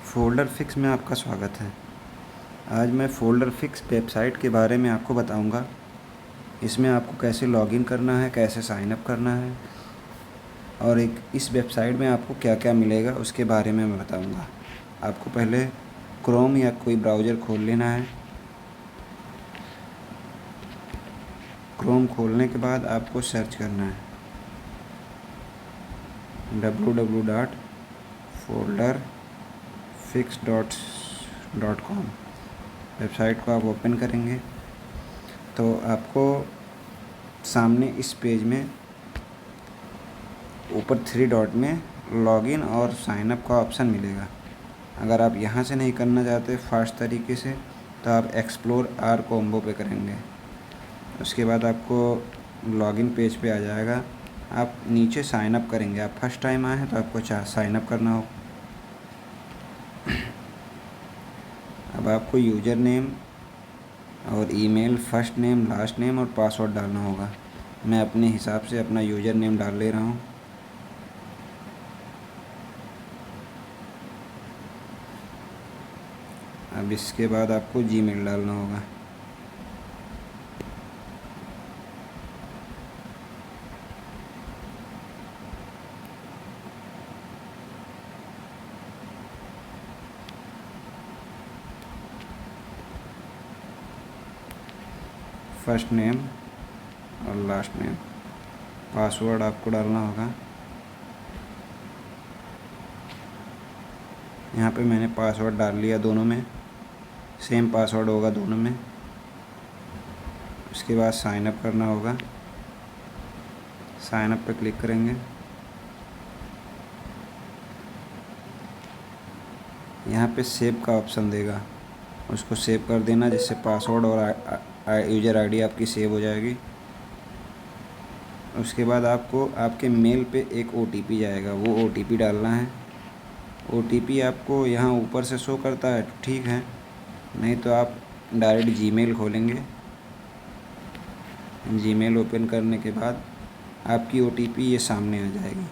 Folder fix में आपका स्वागत है। आज मैं फ़ोल्डर फिक्स वेबसाइट के बारे में आपको बताऊंगा। इसमें आपको कैसे लॉगिन करना है, कैसे साइन अप करना है और इस वेबसाइट में आपको क्या क्या मिलेगा उसके बारे में मैं बताऊंगा। आपको पहले क्रोम या कोई ब्राउज़र खोल लेना है। क्रोम खोलने के बाद आपको सर्च करना है www.folderfix.com। वेबसाइट को आप ओपन करेंगे तो आपको सामने इस पेज में ऊपर 3 डॉट में लॉगिन और साइन अप का ऑप्शन मिलेगा। अगर आप यहाँ से नहीं करना चाहते फास्ट तरीके से तो आप एक्सप्लोर आर कॉम्बो पे करेंगे। उसके बाद आपको लॉगिन पेज पे आ जाएगा। आप नीचे साइन अप करेंगे। आप फर्स्ट टाइम आए हैं तो आपको साइन अप करना हो। अब आपको यूज़र नेम और email, first name, last name और पासवर्ड डालना होगा। मैं अपने हिसाब से अपना यूज़र नेम डाल ले रहा हूँ। अब इसके बाद आपको जीमेल डालना होगा। फर्स्ट नेम और लास्ट नेम, पासवर्ड आपको डालना होगा। यहाँ पे मैंने पासवर्ड डाल लिया, दोनों में सेम पासवर्ड होगा दोनों में। उसके बाद साइन अप करना होगा। साइन अप पे क्लिक करेंगे। यहाँ पे सेव का ऑप्शन देगा, उसको सेव कर देना जिससे पासवर्ड और यूज़र आईडी आपकी सेव हो जाएगी। उसके बाद आपको आपके मेल पे एक OTP जाएगा, वो OTP डालना है। OTP आपको यहाँ ऊपर से शो करता है तो ठीक है, नहीं तो आप डायरेक्ट जीमेल खोलेंगे। जीमेल ओपन करने के बाद आपकी OTP ये सामने आ जाएगी।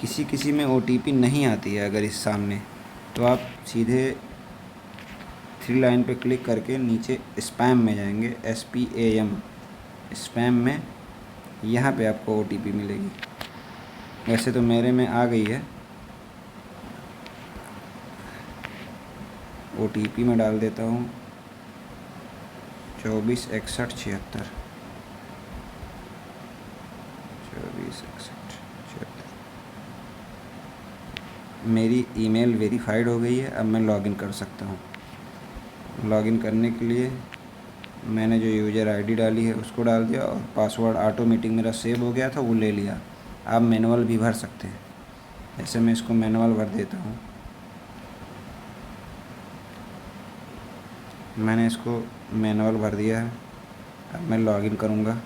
किसी किसी में OTP नहीं आती है। अगर इस सामने तो आप सीधे 3 लाइन पे क्लिक करके नीचे स्पैम में जाएंगे, SPAM, स्पैम में यहाँ पे आपको OTP मिलेगी। वैसे तो मेरे में आ गई है। OTP में डाल देता हूँ 246176। 246176। मेरी ईमेल वेरीफाइड हो गई है। अब मैं लॉगिन कर सकता हूँ। लॉगिन करने के लिए मैंने जो यूज़र आईडी डाली है उसको डाल दिया और पासवर्ड ऑटोमेटिक मेरा सेव हो गया था, वो ले लिया। आप मैनुअल भी भर सकते हैं। ऐसे मैं इसको मैनुअल भर देता हूँ। मैंने इसको मैनुअल भर दिया है। अब मैं लॉगिन करूँगा।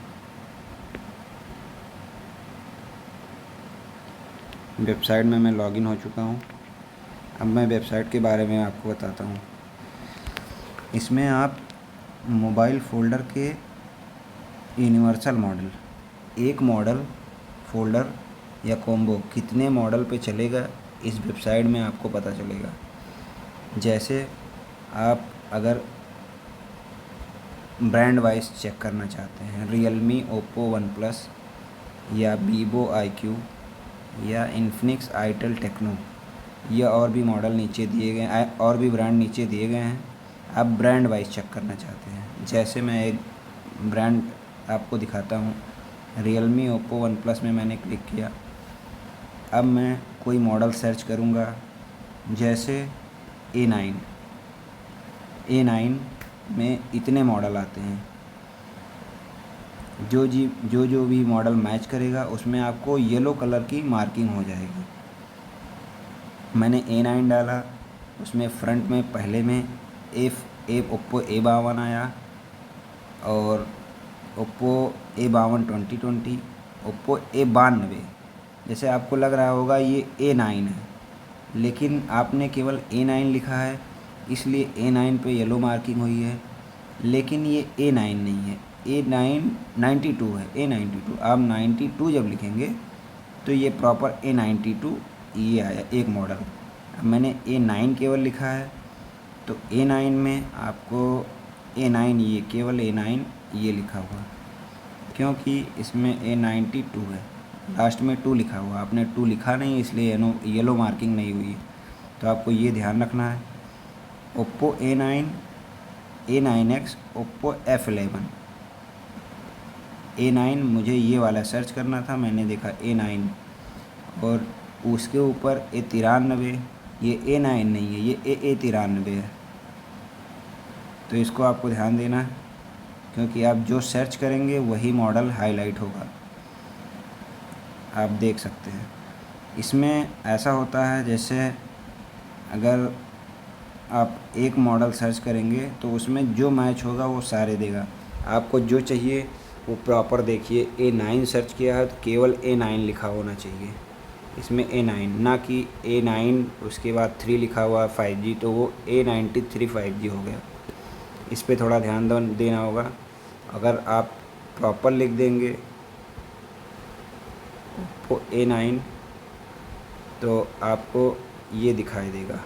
वेबसाइट में मैं लॉगिन हो चुका हूँ। अब मैं वेबसाइट के बारे में आपको बताता हूँ। इसमें आप मोबाइल फ़ोल्डर के यूनिवर्सल मॉडल, एक मॉडल फ़ोल्डर या कॉम्बो कितने मॉडल पे चलेगा इस वेबसाइट में आपको पता चलेगा। जैसे आप अगर ब्रांड वाइज चेक करना चाहते हैं, रियलमी, ओप्पो, वन प्लस या वीवो IQ या इन्फिनिक्स, आईटेल, टेक्नो, या और भी मॉडल नीचे दिए गए हैं, और भी ब्रांड नीचे दिए गए हैं। आप ब्रांड वाइज चेक करना चाहते हैं। जैसे मैं एक ब्रांड आपको दिखाता हूँ। रियलमी, ओप्पो, वन प्लस में मैंने क्लिक किया। अब मैं कोई मॉडल सर्च करूँगा, जैसे A9 में इतने मॉडल आते हैं। जो भी मॉडल मैच करेगा उसमें आपको येलो कलर की मार्किंग हो जाएगी। मैंने A9 डाला, उसमें फ्रंट में पहले में ओप्पो A52 आया और ओप्पो A52 2020, ओप्पो A92। जैसे आपको लग रहा होगा ये A9 है, लेकिन आपने केवल A9 लिखा है इसलिए A9 पे येलो मार्किंग हुई है, लेकिन ये A9 नहीं है, A9 92 है। A92 आप 92 जब लिखेंगे तो ये प्रॉपर A92 ये आया एक मॉडल। अब मैंने A9 केवल लिखा है, तो A9 में आपको A9 ये केवल A9 ये लिखा हुआ, क्योंकि इसमें A92 है, लास्ट में 2 लिखा हुआ, आपने 2 लिखा नहीं इसलिए येलो मार्किंग नहीं हुई। तो आपको ये ध्यान रखना है। Oppo A9, A9X, Oppo F11। A9 मुझे ये वाला सर्च करना था, मैंने देखा A9 और उसके ऊपर A93, ये A9 नहीं है, ये A93 है। तो इसको आपको ध्यान देना है, क्योंकि आप जो सर्च करेंगे वही मॉडल हाईलाइट होगा। आप देख सकते हैं इसमें ऐसा होता है, जैसे अगर आप एक मॉडल सर्च करेंगे तो उसमें जो मैच होगा वो सारे देगा। आपको जो चाहिए वो प्रॉपर देखिए। A9 सर्च किया है तो केवल A9 लिखा होना चाहिए इसमें, A9 ना कि A9 उसके बाद 3 लिखा हुआ 5G, तो वो A93 5G हो गया। इस पे थोड़ा ध्यान देना होगा। अगर आप प्रॉपर लिख देंगे ओप्पो A9 तो आपको ये दिखाई देगा।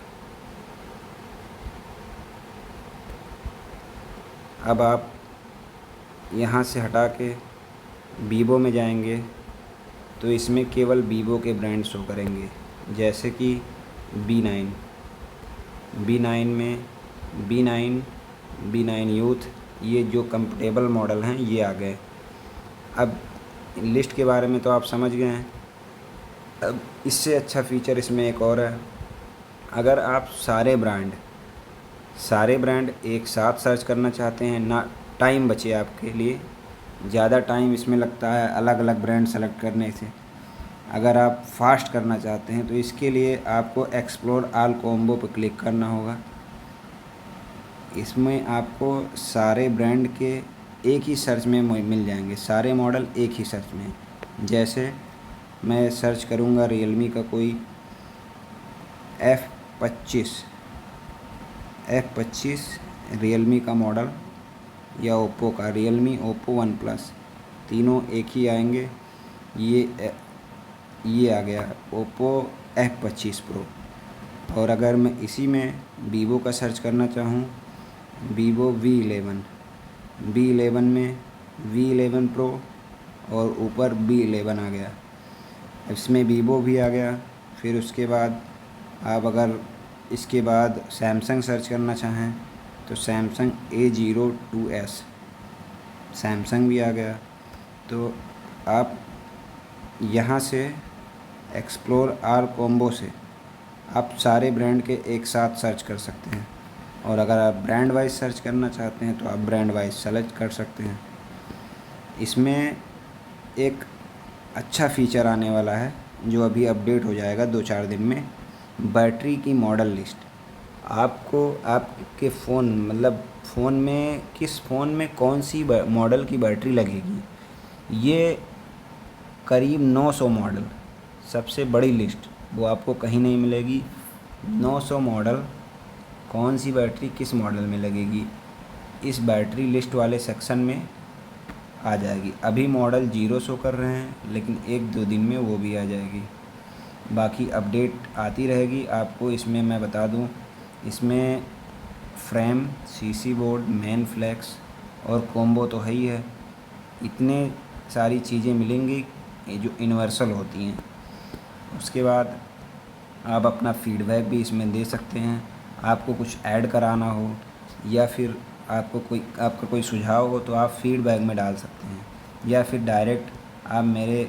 अब आप यहाँ से हटा के वीवो में जाएंगे तो इसमें केवल वीवो के ब्रांड शो करेंगे, जैसे कि B9 में B9 यूथ, ये जो कंफर्टेबल मॉडल हैं ये आ गए। अब लिस्ट के बारे में तो आप समझ गए हैं। अब इससे अच्छा फीचर इसमें एक और है। अगर आप सारे ब्रांड एक साथ सर्च करना चाहते हैं, ना टाइम बचे आपके लिए, ज़्यादा टाइम इसमें लगता है अलग अलग ब्रांड सेलेक्ट करने से। अगर आप फास्ट करना चाहते हैं तो इसके लिए आपको एक्सप्लोर ऑल कॉम्बो पर क्लिक करना होगा। इसमें आपको सारे ब्रांड के एक ही सर्च में मिल जाएंगे, सारे मॉडल एक ही सर्च में। जैसे मैं सर्च करूँगा रियलमी का कोई F25 रियलमी का मॉडल, या ओप्पो का रियलमी, ओप्पो वन प्लस, तीनों एक ही आएंगे। ये आ गया ओप्पो F25 प्रो। और अगर मैं इसी में वीवो का सर्च करना चाहूँ, वीवो V11 में V11 प्रो और ऊपर B11 आ गया, इसमें वीवो भी आ गया। फिर उसके बाद आप अगर इसके बाद सैमसंग सर्च करना चाहें तो सैमसंग A02s, सैमसंग भी आ गया। तो आप यहाँ से एक्सप्लोर ऑल कॉम्बो से आप सारे ब्रांड के एक साथ सर्च कर सकते हैं। और अगर आप ब्रांड वाइज सर्च करना चाहते हैं तो आप ब्रांड वाइज सेलेक्ट कर सकते हैं। इसमें एक अच्छा फ़ीचर आने वाला है जो अभी अपडेट हो जाएगा 2-4 दिन में, बैटरी की मॉडल लिस्ट। आपको आपके फ़ोन, मतलब फ़ोन में किस फ़ोन में कौन सी मॉडल की बैटरी लगेगी, ये करीब 900 मॉडल, सबसे बड़ी लिस्ट वो आपको कहीं नहीं मिलेगी। 900 मॉडल, कौन सी बैटरी किस मॉडल में लगेगी, इस बैटरी लिस्ट वाले सेक्शन में आ जाएगी। अभी मॉडल 0 शो कर रहे हैं, लेकिन 1-2 दिन में वो भी आ जाएगी। बाकी अपडेट आती रहेगी आपको। इसमें मैं बता दूं, इसमें frame, CC board, main flex और कॉम्बो तो है ही है। इतने सारी चीज़ें मिलेंगी जो यूनिवर्सल होती हैं। उसके बाद आप अपना फीडबैक भी इसमें दे सकते हैं। आपको कुछ ऐड कराना हो या फिर आपका कोई सुझाव हो तो आप फीडबैक में डाल सकते हैं, या फिर डायरेक्ट आप मेरे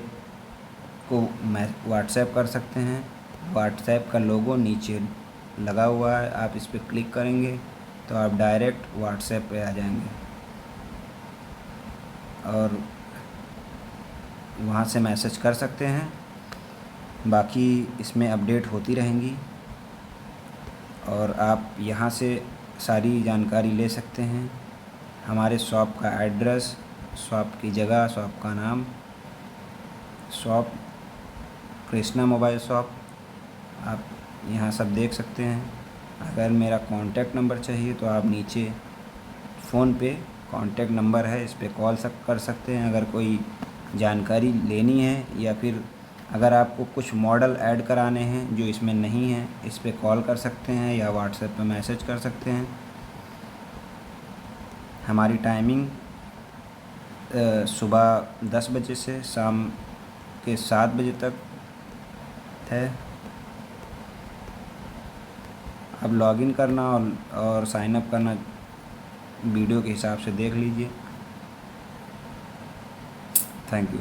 को व्हाट्सएप कर सकते हैं। व्हाट्सएप का लोगो नीचे लगा हुआ है, आप इस पर क्लिक करेंगे तो आप डायरेक्ट व्हाट्सएप पे आ जाएंगे और वहाँ से मैसेज कर सकते हैं। बाकी इसमें अपडेट होती रहेंगी और आप यहाँ से सारी जानकारी ले सकते हैं। हमारे शॉप का एड्रेस, शॉप की जगह, शॉप का नाम, शॉप कृष्णा मोबाइल शॉप, आप यहाँ सब देख सकते हैं। अगर मेरा कॉन्टैक्ट नंबर चाहिए तो आप नीचे फ़ोन पे कॉन्टैक्ट नंबर है, इस पर कॉल कर सकते हैं। अगर कोई जानकारी लेनी है या फिर अगर आपको कुछ मॉडल ऐड कराने हैं जो इसमें नहीं हैं, इस पे कॉल कर सकते हैं या व्हाट्सएप पे मैसेज कर सकते हैं। हमारी टाइमिंग सुबह 10 बजे से शाम के 7 बजे तक है। अब लॉगिन करना और साइन अप करना वीडियो के हिसाब से देख लीजिए। Thank you.